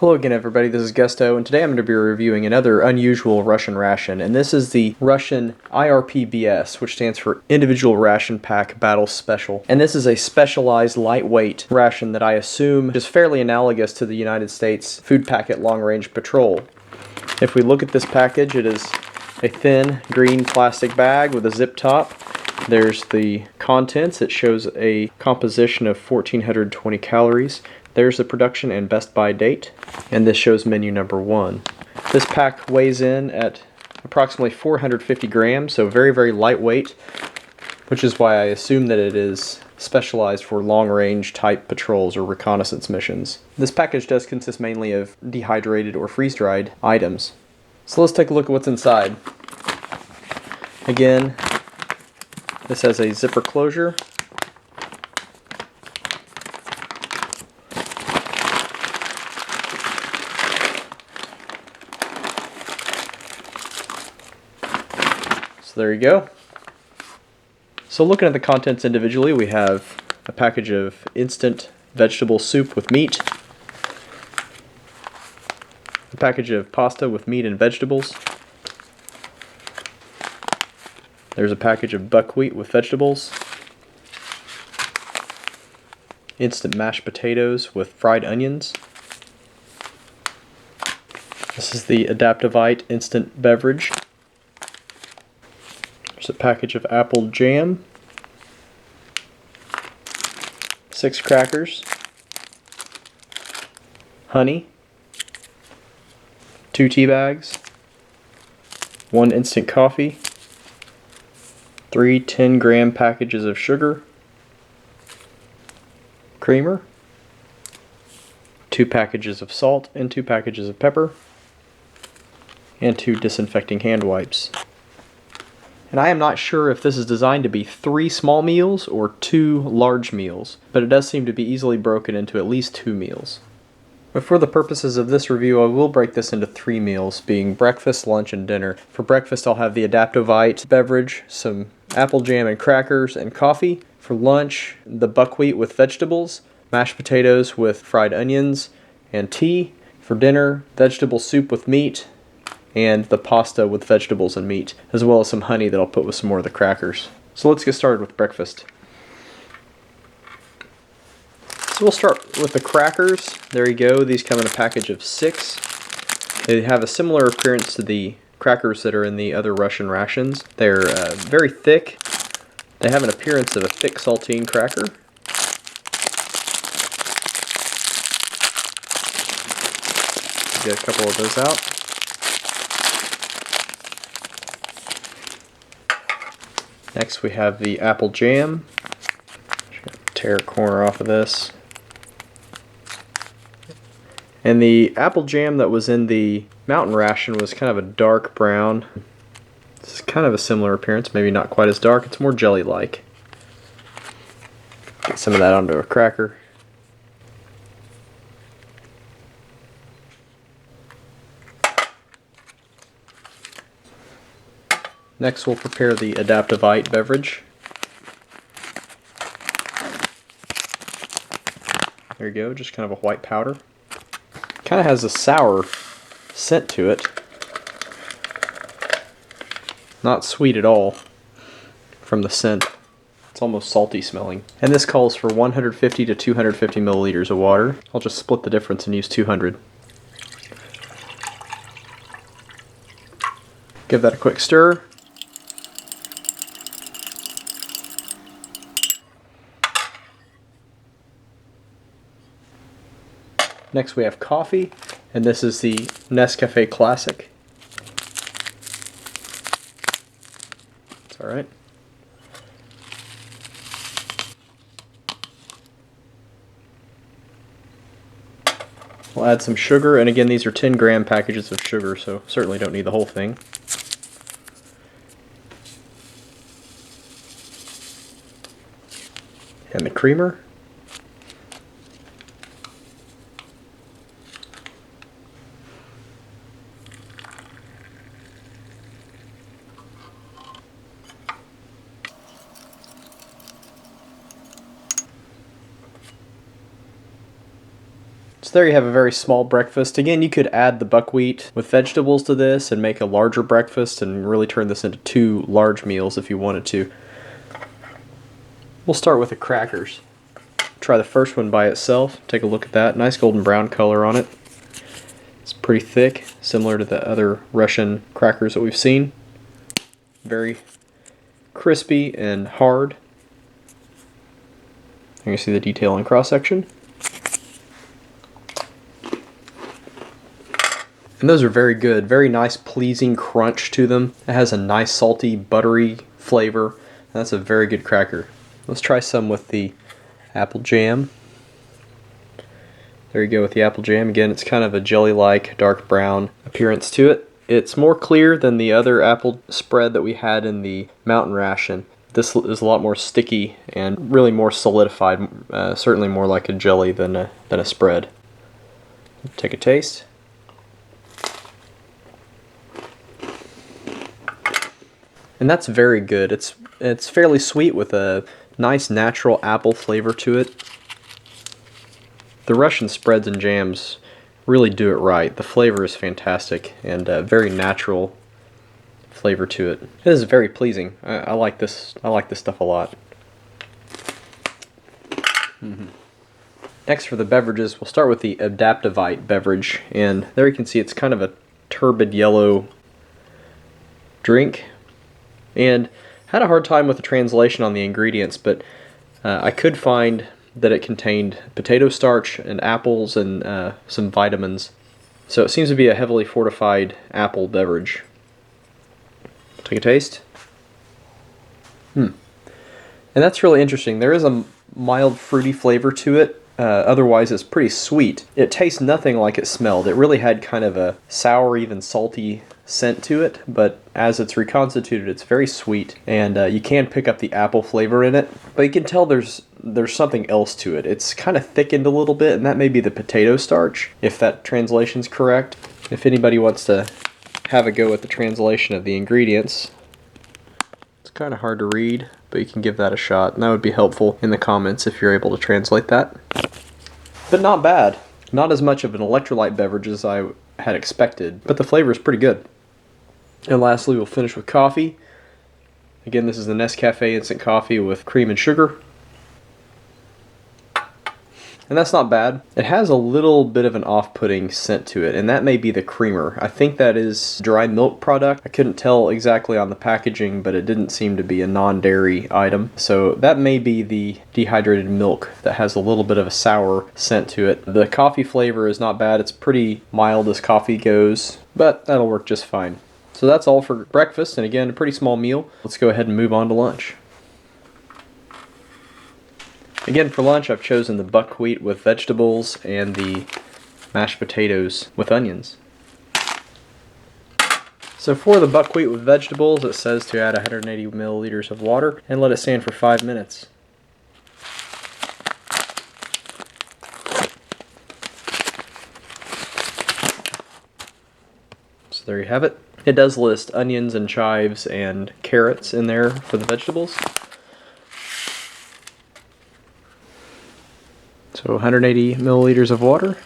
Hello again everybody, this is Gusto, and today I'm going to be reviewing another unusual Russian ration, and this is the Russian IRP-BS, which stands for Individual Ration Pack Battle Special. And this is a specialized lightweight ration that I assume is fairly analogous to the United States Food Packet Long Range Patrol. If we look at this package, it is a thin green plastic bag with a zip top. There's the contents. It shows a composition of 1420 calories. There's the production and best by date, and this shows menu number 1. This pack weighs in at approximately 450 grams, so very, very lightweight, which is why I assume that it is specialized for long-range type patrols or reconnaissance missions. This package does consist mainly of dehydrated or freeze-dried items. So let's take a look at what's inside. Again, this has a zipper closure. So there you go. So looking at the contents individually, we have a package of instant vegetable soup with meat, a package of pasta with meat and vegetables, there's a package of buckwheat with vegetables, instant mashed potatoes with fried onions. This is the Adaptivite instant beverage. There's a package of apple jam, 6 crackers, honey, 2 tea bags, 1 instant coffee, 3 10-gram packages of sugar, creamer, 2 packages of salt and 2 packages of pepper, and 2 disinfecting hand wipes. And I am not sure if this is designed to be 3 small meals or 2 large meals, but it does seem to be easily broken into at least 2 meals. But for the purposes of this review, I will break this into 3 meals, being breakfast, lunch, and dinner. For breakfast, I'll have the Adaptivite beverage, some apple jam and crackers, and coffee. For lunch, the buckwheat with vegetables, mashed potatoes with fried onions, and tea. For dinner, vegetable soup with meat, and the pasta with vegetables and meat, as well as some honey that I'll put with some more of the crackers. So let's get started with breakfast. So we'll start with the crackers. There you go. These come in a package of 6. They have a similar appearance to the crackers that are in the other Russian rations. They're very thick. They have an appearance of a thick saltine cracker. Get a couple of those out. Next we have the apple jam. Tear a corner off of this. And the apple jam that was in the mountain ration was kind of a dark brown. This is kind of a similar appearance, maybe not quite as dark, it's more jelly-like. Get some of that onto a cracker. Next we'll prepare the Adaptivite beverage. There you go, just kind of a white powder. Kind of has a sour scent to it. Not sweet at all from the scent. It's almost salty smelling. And this calls for 150 to 250 milliliters of water. I'll just split the difference and use 200. Give that a quick stir. Next we have coffee, and this is the Nescafe Classic. It's alright. We'll add some sugar, and again these are 10-gram packages of sugar, so certainly don't need the whole thing. And the creamer. there you have a very small breakfast. Again, you could add the buckwheat with vegetables to this and make a larger breakfast and really turn this into 2 large meals if you wanted to. We'll start with the crackers. Try the first one by itself. Take a look at that. Nice golden brown color on it. It's pretty thick, similar to the other Russian crackers that we've seen. Very crispy and hard. You can see the detail in cross-section. And those are very good. Very nice, pleasing crunch to them. It has a nice, salty, buttery flavor. And that's a very good cracker. Let's try some with the apple jam. There you go with the apple jam. Again, it's kind of a jelly-like dark brown appearance to it. It's more clear than the other apple spread that we had in the mountain ration. This is a lot more sticky and really more solidified, certainly more like a jelly than a spread. Take a taste. And that's very good. It's fairly sweet with a nice natural apple flavor to it. The Russian spreads and jams really do it right. The flavor is fantastic and very natural flavor to it. It is very pleasing. I like this. I like this stuff a lot. Next for the beverages, we'll start with the Adaptivite beverage, and there you can see it's kind of a turbid yellow drink. And had a hard time with the translation on the ingredients, but I could find that it contained potato starch and apples and some vitamins. So it seems to be a heavily fortified apple beverage. Take a taste. And that's really interesting. There is a mild fruity flavor to it. Otherwise it's pretty sweet. It tastes nothing like it smelled. It really had kind of a sour, even salty scent to it, but as it's reconstituted, it's very sweet, and you can pick up the apple flavor in it, but you can tell there's something else to it. It's kind of thickened a little bit, and that may be the potato starch, if that translation's correct. If anybody wants to have a go at the translation of the ingredients, it's kind of hard to read, but you can give that a shot, and that would be helpful in the comments if you're able to translate that. But not bad. Not as much of an electrolyte beverage as I had expected, but the flavor is pretty good. And lastly, we'll finish with coffee. Again, this is the Nescafe instant coffee with cream and sugar. And that's not bad. It has a little bit of an off-putting scent to it, and that may be the creamer. I think that is dry milk product. I couldn't tell exactly on the packaging, but it didn't seem to be a non-dairy item. So that may be the dehydrated milk that has a little bit of a sour scent to it. The coffee flavor is not bad. It's pretty mild as coffee goes, but that'll work just fine. So that's all for breakfast, and again, a pretty small meal. Let's go ahead and move on to lunch. Again, for lunch, I've chosen the buckwheat with vegetables and the mashed potatoes with onions. So for the buckwheat with vegetables, it says to add 180 milliliters of water and let it stand for 5 minutes. So there you have it. It does list onions and chives and carrots in there for the vegetables. So 180 milliliters of water.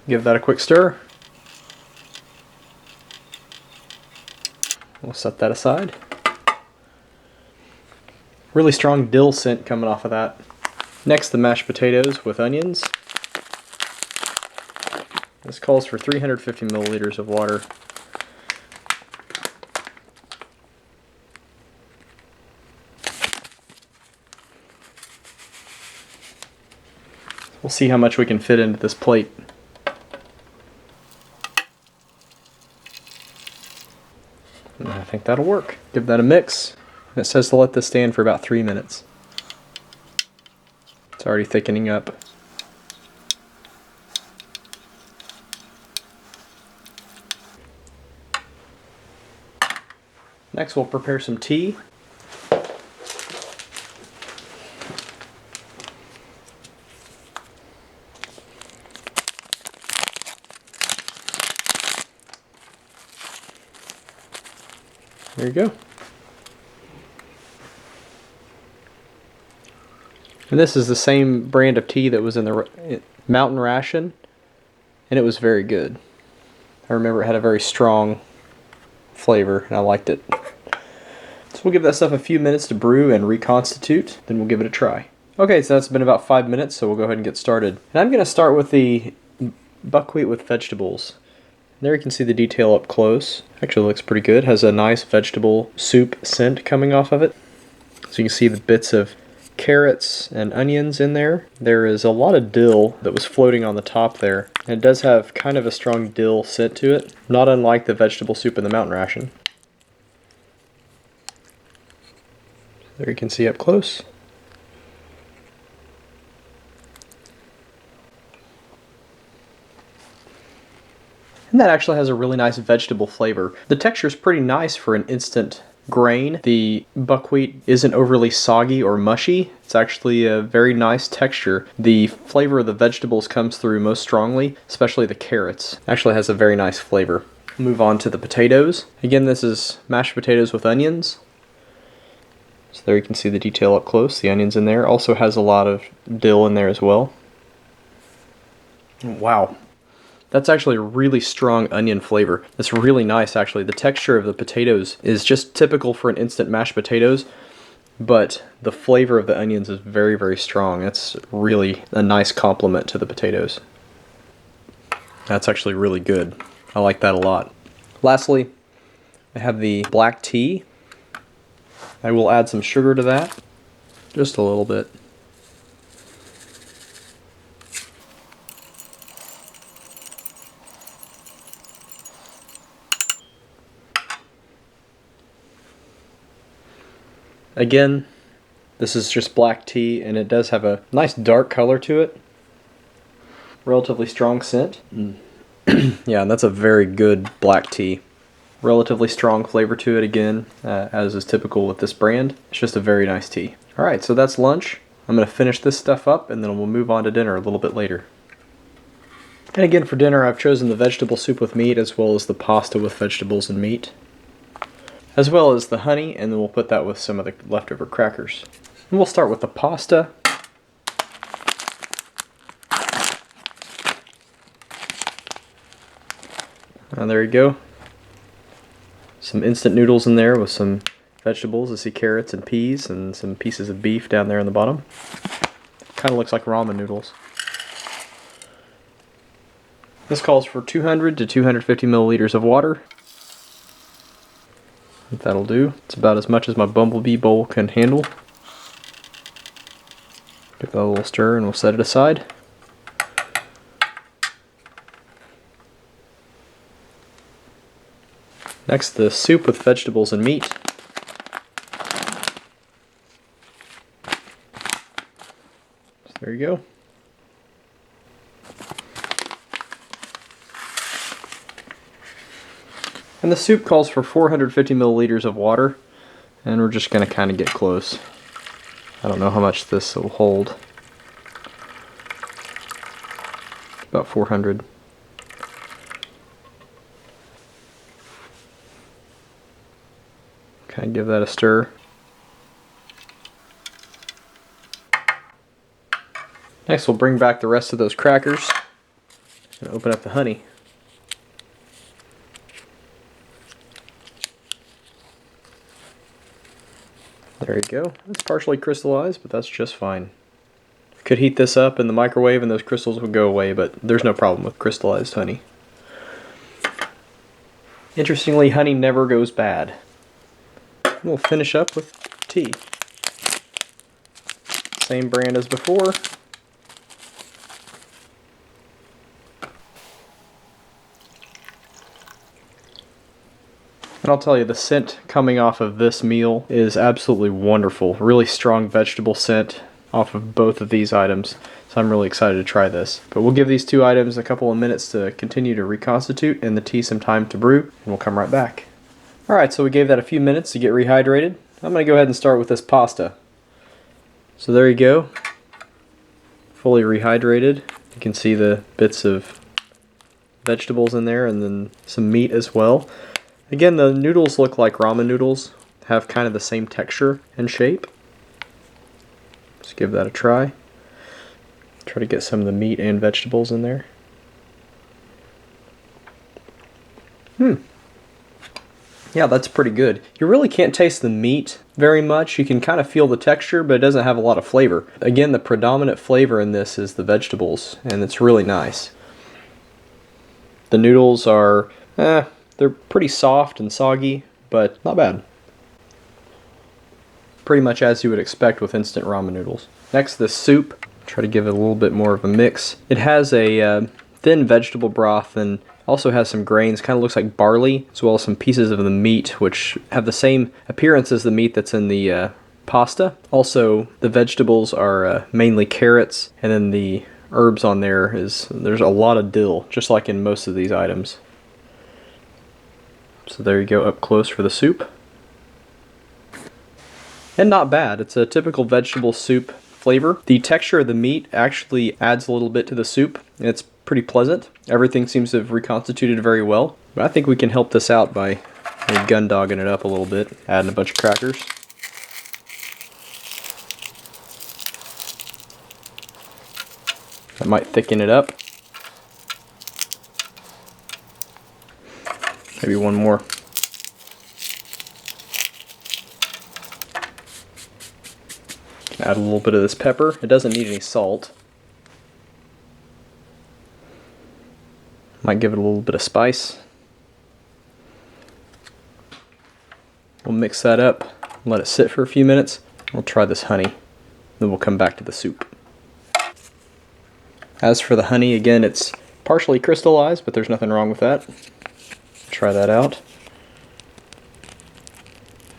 Give that a quick stir. We'll set that aside. Really strong dill scent coming off of that. Next, the mashed potatoes with onions. This calls for 350 milliliters of water. We'll see how much we can fit into this plate. And I think that'll work. Give that a mix. And it says to let this stand for about 3 minutes. It's already thickening up. Next, we'll prepare some tea. There you go. And this is the same brand of tea that was in the Mountain Ration, and it was very good. I remember it had a very strong flavor, and I liked it. So we'll give that stuff a few minutes to brew and reconstitute, then we'll give it a try. Okay, so that's been about 5 minutes, so we'll go ahead and get started. And I'm going to start with the buckwheat with vegetables. There you can see the detail up close. Actually looks pretty good. Has a nice vegetable soup scent coming off of it. So you can see the bits of carrots and onions in there. There is a lot of dill that was floating on the top there. And it does have kind of a strong dill scent to it, not unlike the vegetable soup in the Mountain Ration. There you can see up close. And that actually has a really nice vegetable flavor. The texture is pretty nice for an instant grain. The buckwheat isn't overly soggy or mushy. It's actually a very nice texture. The flavor of the vegetables comes through most strongly, especially the carrots. Actually has a very nice flavor. Move on to the potatoes. Again, this is mashed potatoes with onions. So there you can see the detail up close. The onions in there. Also has a lot of dill in there as well. Wow. That's actually a really strong onion flavor. It's really nice actually. The texture of the potatoes is just typical for an instant mashed potatoes, but the flavor of the onions is very, very strong. It's really a nice complement to the potatoes. That's actually really good. I like that a lot. Lastly, I have the black tea. I will add some sugar to that, just a little bit. Again, this is just black tea, and it does have a nice dark color to it. Relatively strong scent. Yeah, and that's a very good black tea. Relatively strong flavor to it again, as is typical with this brand. It's just a very nice tea. Alright, so that's lunch. I'm going to finish this stuff up, and then we'll move on to dinner a little bit later. And again, for dinner I've chosen the vegetable soup with meat, as well as the pasta with vegetables and meat, as well as the honey, and then we'll put that with some of the leftover crackers. And we'll start with the pasta. And there you go. Some instant noodles in there with some vegetables. I see carrots and peas and some pieces of beef down there on the bottom. Kind of looks like ramen noodles. This calls for 200 to 250 milliliters of water. That'll do. It's about as much as my bumblebee bowl can handle. Give that a little stir and we'll set it aside. Next, the soup with vegetables and meat. So there you go. And the soup calls for 450 milliliters of water, and we're just going to kind of get close. I don't know how much this will hold. About 400. Kind of give that a stir. Next we'll bring back the rest of those crackers and open up the honey. There you go. It's partially crystallized, but that's just fine. Could heat this up in the microwave and those crystals would go away, but there's no problem with crystallized honey. Interestingly, honey never goes bad. We'll finish up with tea. Same brand as before. And I'll tell you, the scent coming off of this meal is absolutely wonderful. Really strong vegetable scent off of both of these items. So I'm really excited to try this. But we'll give these two items a couple of minutes to continue to reconstitute and the tea some time to brew, and we'll come right back. Alright, so we gave that a few minutes to get rehydrated. I'm going to go ahead and start with this pasta. So there you go. Fully rehydrated. You can see the bits of vegetables in there and then some meat as well. Again, the noodles look like ramen noodles. Have kind of the same texture and shape. Let's give that a try. Try to get some of the meat and vegetables in there. Yeah, that's pretty good. You really can't taste the meat very much. You can kind of feel the texture, but it doesn't have a lot of flavor. Again, the predominant flavor in this is the vegetables, and it's really nice. The noodles are, they're pretty soft and soggy, but not bad. Pretty much as you would expect with instant ramen noodles. Next, the soup. Try to give it a little bit more of a mix. It has a thin vegetable broth and also has some grains, kind of looks like barley, as well as some pieces of the meat, which have the same appearance as the meat that's in the pasta. Also, the vegetables are mainly carrots, and then the herbs on there's a lot of dill, just like in most of these items. So there you go, up close for the soup. And not bad. It's a typical vegetable soup flavor. The texture of the meat actually adds a little bit to the soup, and it's pretty pleasant. Everything seems to have reconstituted very well. But I think we can help this out by maybe gun dogging it up a little bit, adding a bunch of crackers. That might thicken it up. Maybe one more. Add a little bit of this pepper. It doesn't need any salt. Might give it a little bit of spice. We'll mix that up, let it sit for a few minutes. We'll try this honey, then we'll come back to the soup. As for the honey, again, it's partially crystallized, but there's nothing wrong with that. Try that out.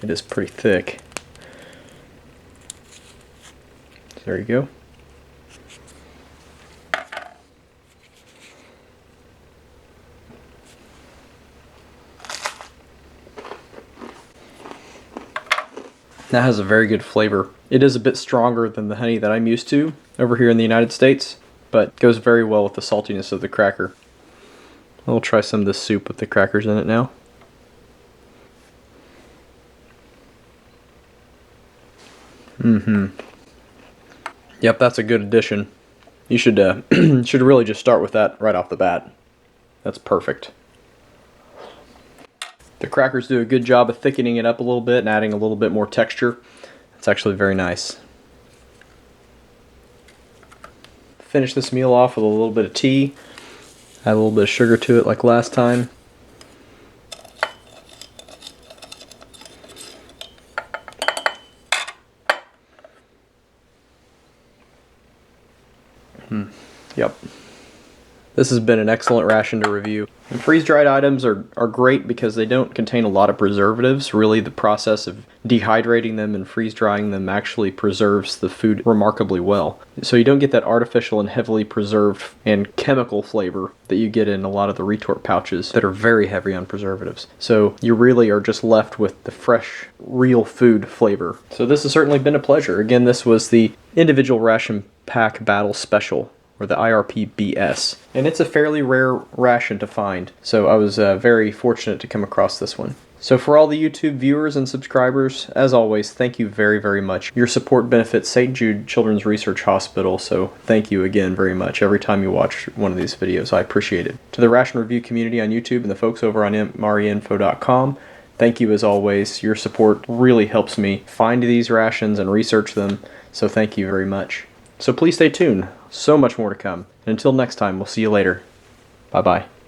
It is pretty thick. There you go. That has a very good flavor. It is a bit stronger than the honey that I'm used to over here in the United States, but goes very well with the saltiness of the cracker. I'll try some of this soup with the crackers in it now. Yep, that's a good addition. You should should really just start with that right off the bat. That's perfect. The crackers do a good job of thickening it up a little bit and adding a little bit more texture. It's actually very nice. Finish this meal off with a little bit of tea. Add a little bit of sugar to it like last time. Yep. This has been an excellent ration to review. And freeze-dried items are great because they don't contain a lot of preservatives. Really, the process of dehydrating them and freeze-drying them actually preserves the food remarkably well. So you don't get that artificial and heavily preserved and chemical flavor that you get in a lot of the retort pouches that are very heavy on preservatives. So you really are just left with the fresh, real food flavor. So this has certainly been a pleasure. Again, this was the individual ration pack battle special, or the IRP-BS. And it's a fairly rare ration to find, so I was very fortunate to come across this one. So for all the YouTube viewers and subscribers, as always, thank you very, very much. Your support benefits St. Jude Children's Research Hospital, so thank you again very much. Every time you watch one of these videos, I appreciate it. To the ration review community on YouTube and the folks over on MREinfo.com, thank you as always. Your support really helps me find these rations and research them, so thank you very much. So please stay tuned. So much more to come. And until next time, we'll see you later. Bye-bye.